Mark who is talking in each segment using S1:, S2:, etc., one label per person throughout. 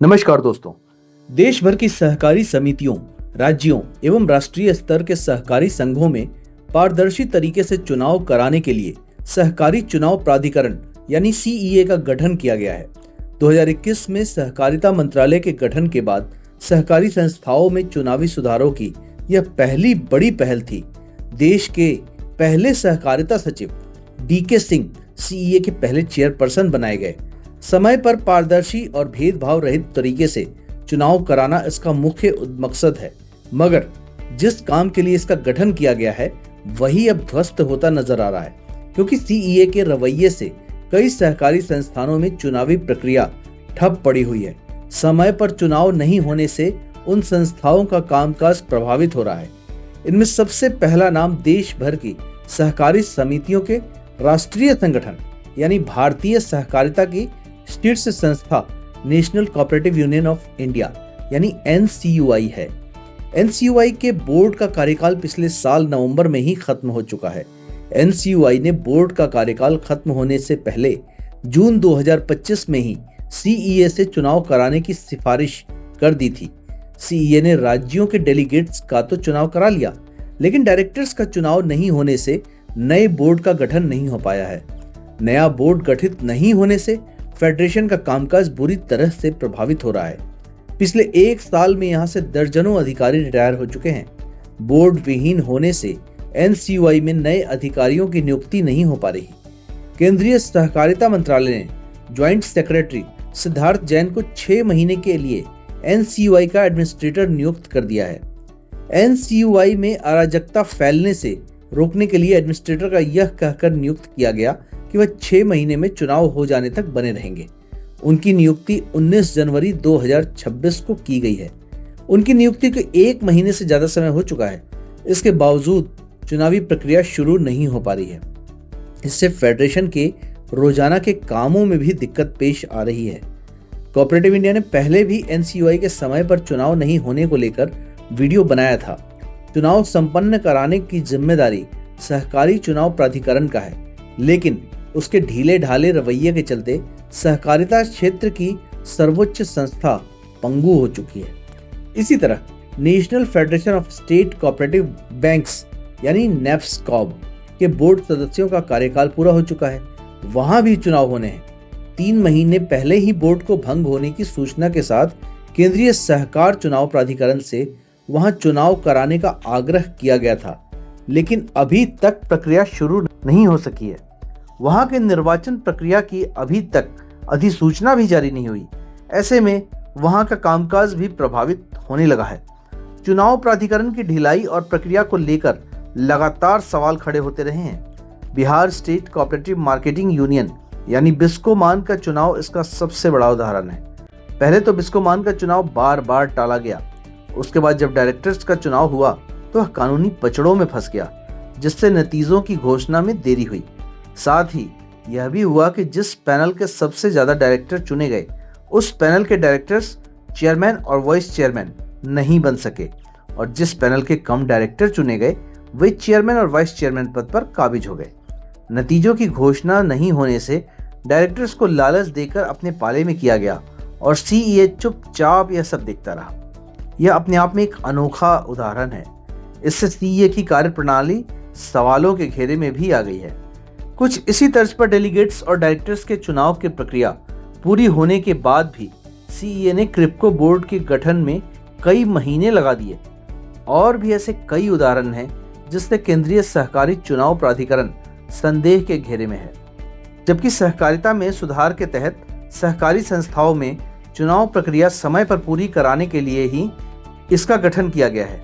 S1: नमस्कार दोस्तों। देश भर की सहकारी समितियों, राज्यों एवं राष्ट्रीय स्तर के सहकारी संघों में पारदर्शी तरीके से चुनाव कराने के लिए सहकारी चुनाव प्राधिकरण यानी सीईए का गठन किया गया है। 2021 में सहकारिता मंत्रालय के गठन के बाद सहकारी संस्थाओं में चुनावी सुधारों की यह पहली बड़ी पहल थी। देश के पहले सहकारिता सचिव डीके सिंह सीईए के पहले चेयरपर्सन बनाए गए। समय पर पारदर्शी और भेदभाव रहित तरीके से चुनाव कराना इसका मुख्य मकसद है, मगर जिस काम के लिए इसका गठन किया गया है वही अब ध्वस्त होता नजर आ रहा है, क्योंकि सीईए के रवैये से कई सहकारी संस्थानों में चुनावी प्रक्रिया ठप पड़ी हुई है। समय पर चुनाव नहीं होने से उन संस्थाओं का कामकाज प्रभावित हो रहा है। इनमें सबसे पहला नाम देश भर की सहकारी समितियों के राष्ट्रीय संगठन यानी भारतीय सहकारिता की शीर्ष संस्था national cooperative union of India यानी एनसीयूआई है। एनसीयूआई के बोर्ड का कार्यकाल पिछले साल नवंबर में ही खत्म हो चुका है। एनसीयूआई ने बोर्ड का कार्यकाल खत्म होने से पहले जून 2025 में ही सीईए से चुनाव कराने की सिफारिश कर दी थी। सीईए ने राज्यों के डेलीगेट्स का तो चुनाव करा लिया, लेकिन डायरेक्टर्स का चुनाव नहीं होने से नए बोर्ड का गठन नहीं हो पाया है। नया बोर्ड गठित नहीं होने से फेडरेशन का कामकाज बुरी तरह से प्रभावित हो रहा है। पिछले एक साल में यहां से दर्जनों अधिकारी रिटायर हो चुके हैं। बोर्ड विहीन होने से एनसीयूआई में नए अधिकारियों की नियुक्ति नहीं हो पा रही। केंद्रीय सहकारिता मंत्रालय ने ज्वाइंट सेक्रेटरी सिद्धार्थ जैन को 6 महीने के लिए एनसीयूआई का एडमिनिस्ट्रेटर नियुक्त कर दिया है। एनसीयूआई में अराजकता फैलने से रोकने के लिए एडमिनिस्ट्रेटर का यह कहकर नियुक्त किया गया कि वह 6 महीने में चुनाव हो जाने तक बने रहेंगे। उनकी नियुक्ति 19 जनवरी 2026 को की गई है। उनकी नियुक्ति को 1 महीने से ज्यादा समय हो चुका है। इसके बावजूद चुनावी प्रक्रिया शुरू नहीं हो पा रही है। इससे फेडरेशन के रोजाना के कामों में भी दिक्कत पेश आ रही है। कोऑपरेटिव इंडिया ने पहले भी एनसीयूआई के समय पर चुनाव नहीं होने को लेकर वीडियो बनाया था। चुनाव संपन्न कराने की जिम्मेदारी सहकारी चुनाव प्राधिकरण का है, लेकिन उसके ढीले ढाले रवैये के चलते सहकारिता क्षेत्र की सर्वोच्च संस्था पंगु हो चुकी है। इसी तरह national federation of state cooperative banks यानी नेफ्स्कॉब के बोर्ड सदस्यों का कार्यकाल पूरा हो चुका है। वहां भी चुनाव होने हैं। 3 महीने पहले ही बोर्ड को भंग होने की सूचना के साथ केंद्रीय सहकार चुनाव प्राधिकरण से वहां चुनाव कराने का आग्रह किया गया था, लेकिन अभी तक प्रक्रिया शुरू नहीं हो सकी है। वहां के निर्वाचन प्रक्रिया की अभी तक अधिसूचना भी जारी नहीं हुई। ऐसे में वहां का कामकाज भी प्रभावित होने लगा है। चुनाव प्राधिकरण की ढिलाई और प्रक्रिया को लेकर लगातार सवाल खड़े होते रहे हैं। Bihar state cooperative marketing union यानी बिस्कोमान का चुनाव इसका सबसे बड़ा उदाहरण है। पहले तो बिस्कोमान का चुनाव बार बार टाला गया। उसके बाद जब डायरेक्टर्स का चुनाव हुआ तो वह कानूनी पचड़ों में फंस गया, जिससे नतीजों की घोषणा में देरी हुई। साथ ही यह भी हुआ कि जिस पैनल के सबसे ज्यादा डायरेक्टर चुने गए, उस पैनल के डायरेक्टर्स चेयरमैन और वाइस चेयरमैन नहीं बन सके, और जिस पैनल के कम डायरेक्टर चुने गए वे चेयरमैन और वाइस चेयरमैन पद पर काबिज हो गए। नतीजों की घोषणा नहीं होने से डायरेक्टर्स को लालच देकर अपने पाले में किया गया और सीईए चुपचाप यह सब देखता रहा। यह अपने आप में एक अनोखा उदाहरण है। इससे सीईए की कार्यप्रणाली सवालों के घेरे में भी आ गई है। कुछ इसी तर्ज पर डेलीगेट्स और डायरेक्टर्स के चुनाव की प्रक्रिया पूरी होने के बाद भी सीईए ने क्रिप्को बोर्ड के गठन में कई महीने लगा दिए। और भी ऐसे कई उदाहरण हैं जिससे केंद्रीय सहकारी चुनाव प्राधिकरण संदेह के घेरे में है। जबकि सहकारिता में सुधार के तहत सहकारी संस्थाओं में चुनाव प्रक्रिया समय पर पूरी कराने के लिए ही इसका गठन किया गया है।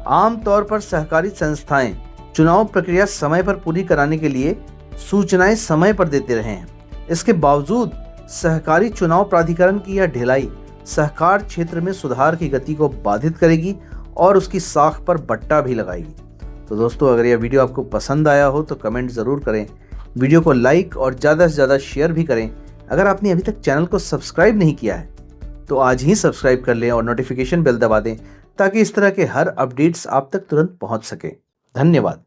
S1: आमतौर पर सहकारी संस्थाएं चुनाव प्रक्रिया समय पर पूरी कराने के लिए सूचनाएं समय पर देते रहे हैं। इसके बावजूद सहकारी चुनाव प्राधिकरण की यह ढिलाई सहकार क्षेत्र में सुधार की गति को बाधित करेगी और उसकी साख पर बट्टा भी लगाएगी। तो दोस्तों, अगर यह वीडियो आपको पसंद आया हो तो कमेंट जरूर करें, वीडियो को लाइक और ज़्यादा से ज़्यादा शेयर भी करें। अगर आपने अभी तक चैनल को सब्सक्राइब नहीं किया है तो आज ही सब्सक्राइब कर लें और नोटिफिकेशन बेल दबा दें, ताकि इस तरह के हर अपडेट्स आप तक तुरंत पहुंच सके। धन्यवाद।